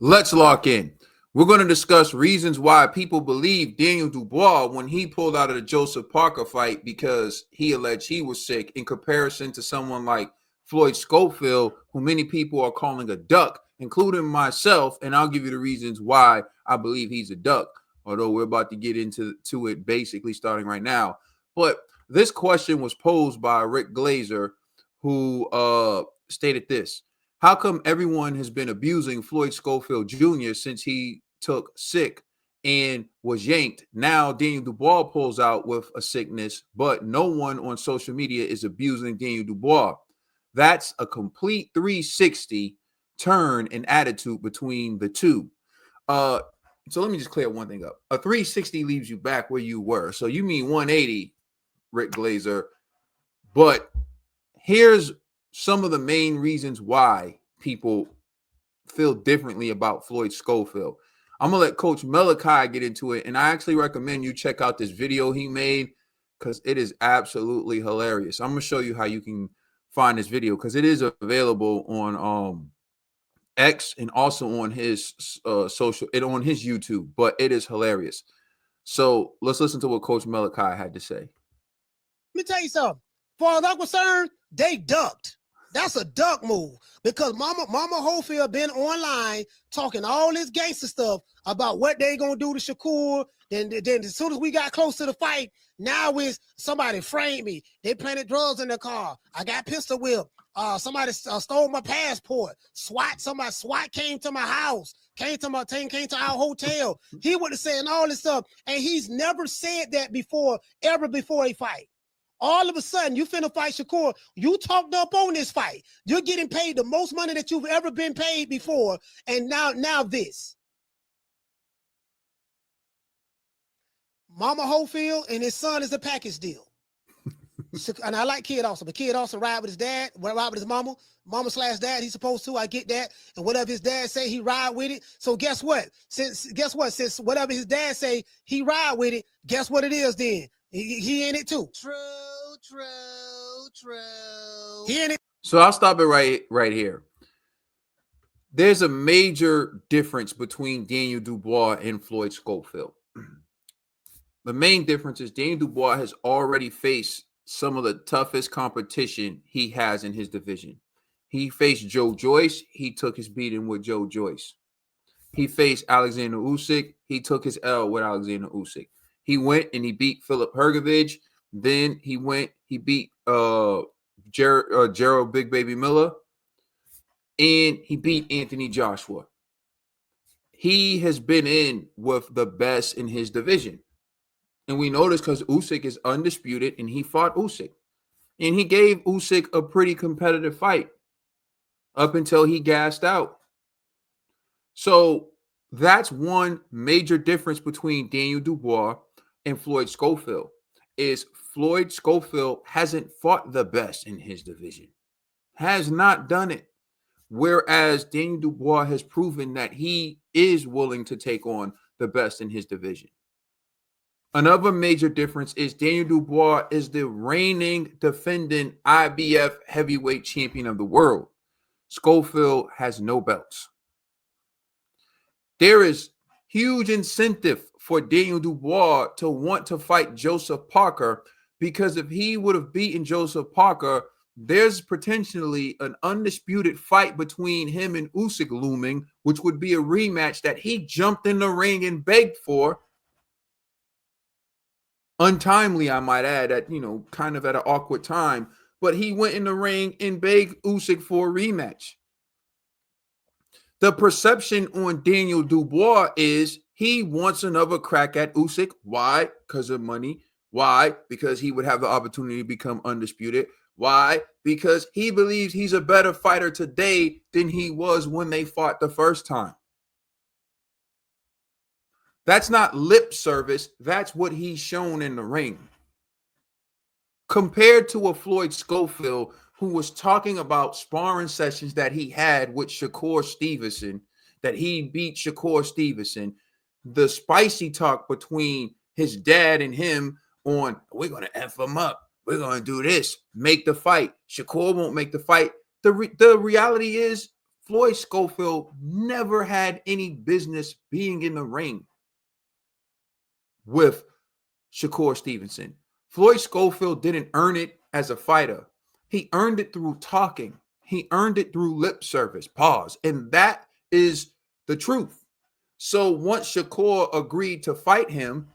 Let's lock in. We're going to discuss reasons why people believe Daniel Dubois when he pulled out of the Joseph Parker fight because he alleged he was sick in comparison to someone like Floyd Schofield, who many people are calling a duck, including myself. And I'll give you the reasons why I believe he's a duck, although we're about to get into it basically starting right now. But this question was posed by Rick Glazer, who stated this. How come everyone has been abusing Floyd Schofield Jr. since he took sick and was yanked? Now Daniel Dubois pulls out with a sickness, but no one on social media is abusing Daniel Dubois. That's a complete 360 turn in attitude between the two. So let me just clear one thing up. A 360 leaves you back where you were. So you mean 180, Rick Glazer. But here's some of the main reasons why people feel differently about Floyd Schofield. I'm going to let Coach Malachi get into it, and I actually recommend you check out this video he made because it is absolutely hilarious. I'm going to show you how you can find this video because it is available on X and also on his on his YouTube, but it is hilarious. So let's listen to what Coach Malachi had to say. Let me tell you something. As far as I'm concerned, they ducked. That's a duck move because Mama Holyfield been online talking all this gangster stuff about what they gonna do to Shakur. Then as soon as we got close to the fight, now is somebody framed me. They planted drugs in the car. I got pistol whipped. Somebody stole my passport. SWAT came to my house. Came to our hotel. He would have saying all this stuff, and he's never said that before, ever before a fight. All of a sudden, you finna fight Shakur. You talked up on this fight. You're getting paid the most money that you've ever been paid before, and now this. Mama Holyfield and his son is a package deal. And I like Kid also, but Kid also ride with his dad, ride with his mama / dad. He's supposed to. I get that. And whatever his dad say, he ride with it. So guess what? Since whatever his dad say, he ride with it. Guess what it is then? He in it too. True. He in it. So I'll stop it right here. There's a major difference between Daniel Dubois and Floyd Schofield. The main difference is Daniel Dubois has already faced some of the toughest competition he has in his division. He faced Joe Joyce. He took his beating with Joe Joyce. He faced Alexander Usyk. He took his L with Alexander Usyk. He went and he beat Philip Hrgovic. Then he beat Gerald Big Baby Miller. And he beat Anthony Joshua. He has been in with the best in his division. And we know this because Usyk is undisputed and he fought Usyk. And he gave Usyk a pretty competitive fight up until he gassed out. So that's one major difference between Daniel Dubois and Floyd Schofield is Floyd Schofield hasn't fought the best in his division. Has not done it. Whereas Daniel Dubois has proven that he is willing to take on the best in his division. Another major difference is Daniel Dubois is the reigning defending IBF heavyweight champion of the world. Schofield has no belts. There is huge incentive for Daniel Dubois to want to fight Joseph Parker because if he would have beaten Joseph Parker, there's potentially an undisputed fight between him and Usyk looming, which would be a rematch that he jumped in the ring and begged for. Untimely, I might add, at kind of at an awkward time. But he went in the ring and begged Usyk for a rematch. The perception on Daniel Dubois is he wants another crack at Usyk. Why? Because of money. Why? Because he would have the opportunity to become undisputed. Why? Because he believes he's a better fighter today than he was when they fought the first time. That's not lip service. That's what he's shown in the ring. Compared to a Floyd Schofield who was talking about sparring sessions that he had with Shakur Stevenson, that he beat Shakur Stevenson, the spicy talk between his dad and him on, we're going to F him up. We're going to do this, make the fight. Shakur won't make the fight. The reality is Floyd Schofield never had any business being in the ring with Shakur Stevenson. Floyd Schofield didn't earn it as a fighter. He earned it through talking. He earned it through lip service. Pause. And that is the truth. So once Shakur agreed to fight him,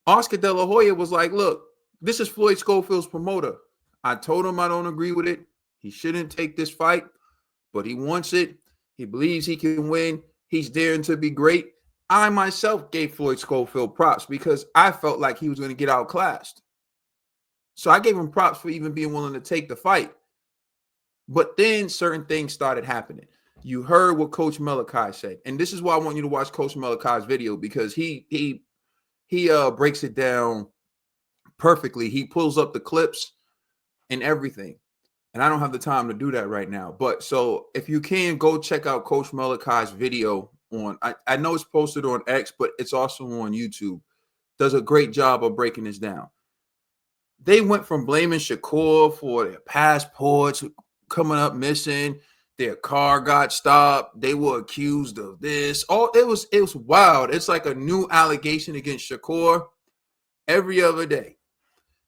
Oscar De La Hoya was like, look, this is Floyd Schofield's promoter. I told him I don't agree with it. He shouldn't take this fight, but he wants it. He believes he can win. He's daring to be great. I myself gave Floyd Schofield props because I felt like he was going to get outclassed. So I gave him props for even being willing to take the fight. But then certain things started happening. You heard what Coach Malachi said. And this is why I want you to watch Coach Malachi's video, because he breaks it down perfectly. He pulls up the clips and everything. And I don't have the time to do that right now. But so if you can, go check out Coach Malachi's video on, I know it's posted on X, but it's also on YouTube. Does a great job of breaking this down. They went from blaming Shakur for their passports coming up missing. Their car got stopped. They were accused of this. It was wild. It's like a new allegation against Shakur every other day.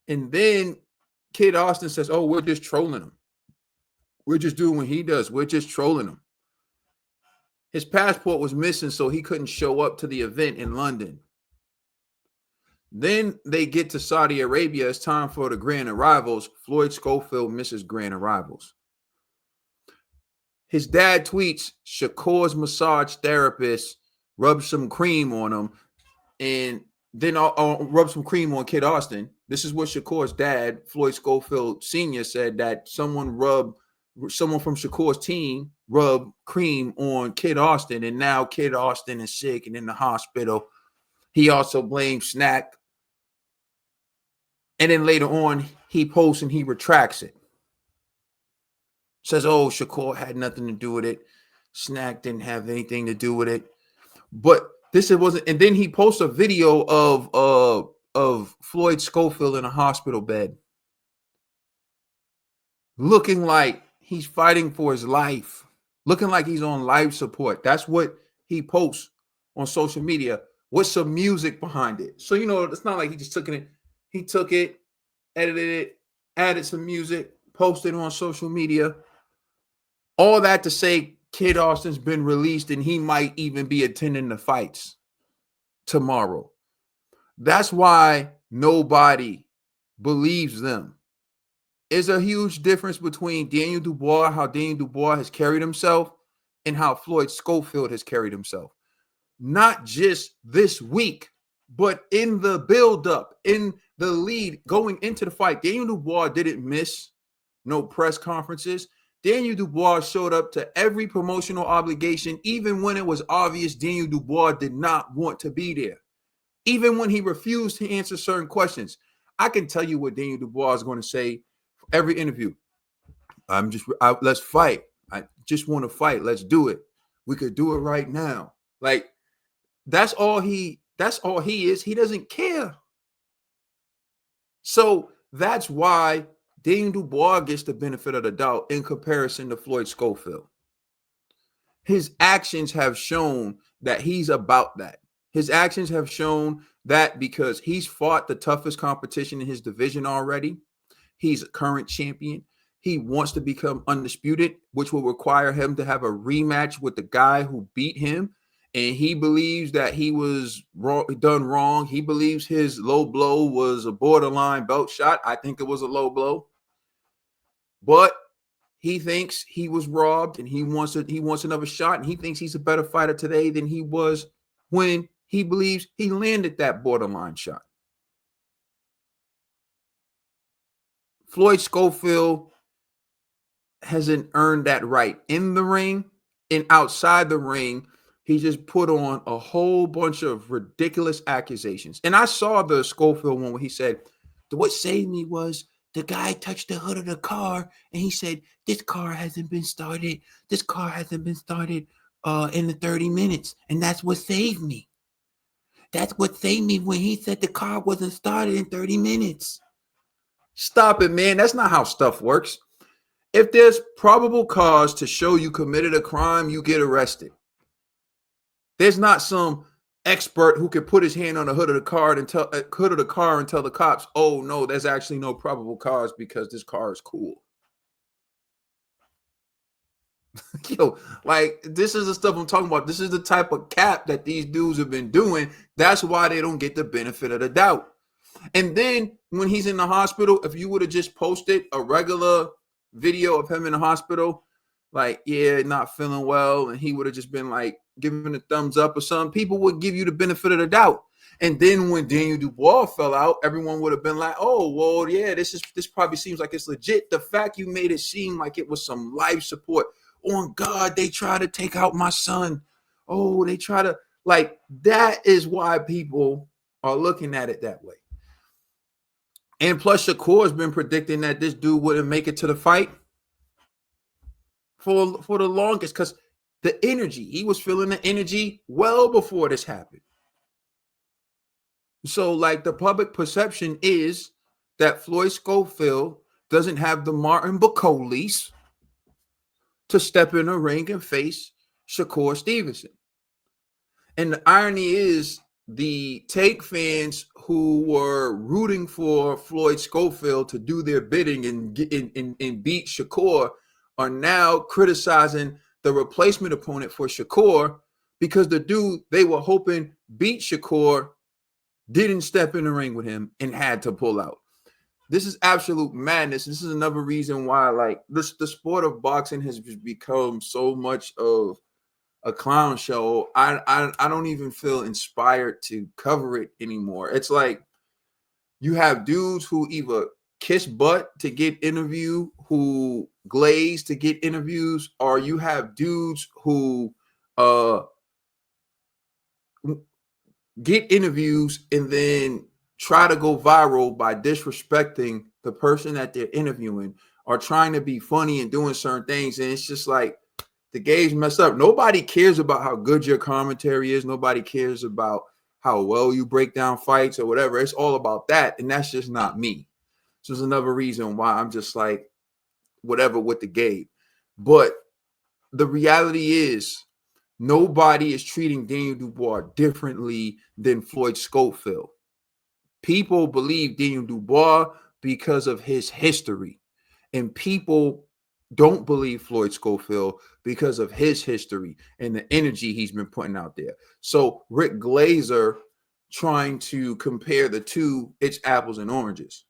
And then Kid Austin says, oh, we're just trolling him. We're just doing what he does. We're just trolling him. His passport was missing, so he couldn't show up to the event in London. Then they get to Saudi Arabia. It's time for the grand arrivals. Floyd Schofield misses grand arrivals. His dad tweets, Shakur's massage therapist rubbed some cream on him, and then rubbed some cream on Kid Austin. This is what Shakur's dad, Floyd Schofield Sr., said, that someone from Shakur's team rubbed cream on Kid Austin, and now Kid Austin is sick and in the hospital. He also blamed Snack. And then later on, he posts and he retracts it. Says, oh, Shakur had nothing to do with it. Snack didn't have anything to do with it. But this it wasn't. And then he posts a video of Floyd Schofield in a hospital bed, looking like he's fighting for his life, looking like he's on life support. That's what he posts on social media with some music behind it. So, it's not like he just took it. He took it, edited it, added some music, posted on social media. All that to say Kid Austin's been released and he might even be attending the fights tomorrow. That's why nobody believes them. There's a huge difference between Daniel Dubois, how Daniel Dubois has carried himself, and how Floyd Schofield has carried himself. Not just this week, but in the build-up, in the lead, going into the fight. Daniel Dubois didn't miss no press conferences. Daniel Dubois showed up to every promotional obligation, even when it was obvious Daniel Dubois did not want to be there. Even when he refused to answer certain questions. I can tell you what Daniel Dubois is going to say for every interview. Let's fight. I just want to fight. Let's do it. We could do it right now. Like, that's all he is. He doesn't care. So that's why Daniel Dubois gets the benefit of the doubt in comparison to Floyd Schofield. His actions have shown that he's about that. His actions have shown that because he's fought the toughest competition in his division already. He's a current champion. He wants to become undisputed, which will require him to have a rematch with the guy who beat him. And he believes that he was done wrong. He believes his low blow was a borderline belt shot. I think it was a low blow. But he thinks he was robbed and he wants another shot. And he thinks he's a better fighter today than he was when he believes he landed that borderline shot. Floyd Schofield hasn't earned that right in the ring, and outside the ring. He just put on a whole bunch of ridiculous accusations. And I saw the Schofield one where he said, what saved me was the guy touched the hood of the car and he said, this car hasn't been started. This car hasn't been started in the 30 minutes. And that's what saved me. That's what saved me when he said the car wasn't started in 30 minutes. Stop it, man. That's not how stuff works. If there's probable cause to show you committed a crime, you get arrested. There's not some expert who can put his hand on the hood of the car and tell the cops, "Oh no, there's actually no probable cause because this car is cool." Yo, like this is the stuff I'm talking about. This is the type of cap that these dudes have been doing. That's why they don't get the benefit of the doubt. And then when he's in the hospital, if you would have just posted a regular video of him in the hospital, like, yeah, not feeling well, and he would have just been like giving a thumbs up or something, people would give you the benefit of the doubt. And then when Daniel Dubois fell out, everyone would have been like, oh, well, yeah, this probably seems like it's legit. The fact you made it seem like it was some life support. On God, they try to take out my son. Oh, they try to, like, that is why people are looking at it that way. And plus, Shakur has been predicting that this dude wouldn't make it to the fight for the longest, because the energy, he was feeling the energy well before this happened. So, like, the public perception is that Floyd Schofield doesn't have the Martin Bacolis to step in a ring and face Shakur Stevenson. And the irony is, the Take fans who were rooting for Floyd Schofield to do their bidding and beat Shakur are now criticizing the replacement opponent for Shakur because the dude they were hoping beat Shakur didn't step in the ring with him and had to pull out. This is absolute madness. This is another reason why, like, the sport of boxing has become so much of a clown show. I don't even feel inspired to cover it anymore. It's like you have dudes who either kiss butt to get interview, who glaze to get interviews, or you have dudes who get interviews and then try to go viral by disrespecting the person that they're interviewing or trying to be funny and doing certain things. And it's just like, the game's messed up. Nobody cares about how good your commentary is. Nobody cares about how well you break down fights or whatever. It's all about that. And that's just not me. So there's another reason why I'm just like, whatever with the game. But the reality is, nobody is treating Daniel Dubois differently than Floyd Schofield. People believe Daniel Dubois because of his history. And people don't believe Floyd Schofield because of his history and the energy he's been putting out there. So Rick Glazer trying to compare the two, it's apples and oranges.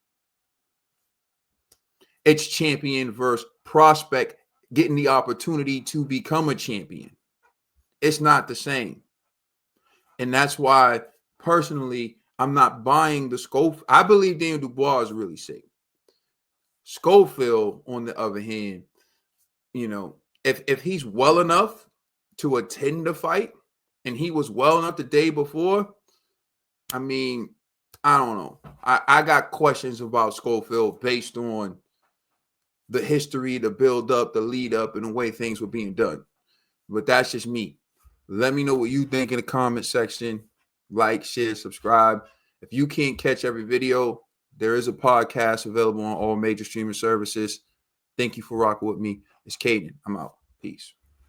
It's champion versus prospect getting the opportunity to become a champion. It's not the same. And that's why, personally, I'm not buying the Schofield. I believe Daniel Dubois is really sick. Schofield, on the other hand, you know, if he's well enough to attend the fight, and he was well enough the day before, I mean, I don't know. I got questions about Schofield based on the history, the build up, the lead up, and the way things were being done. But that's just me. Let me know what you think in the comment section. Like, share, subscribe. If you can't catch every video, there is a podcast available on all major streaming services. Thank you for rocking with me. It's Caden. I'm out. Peace.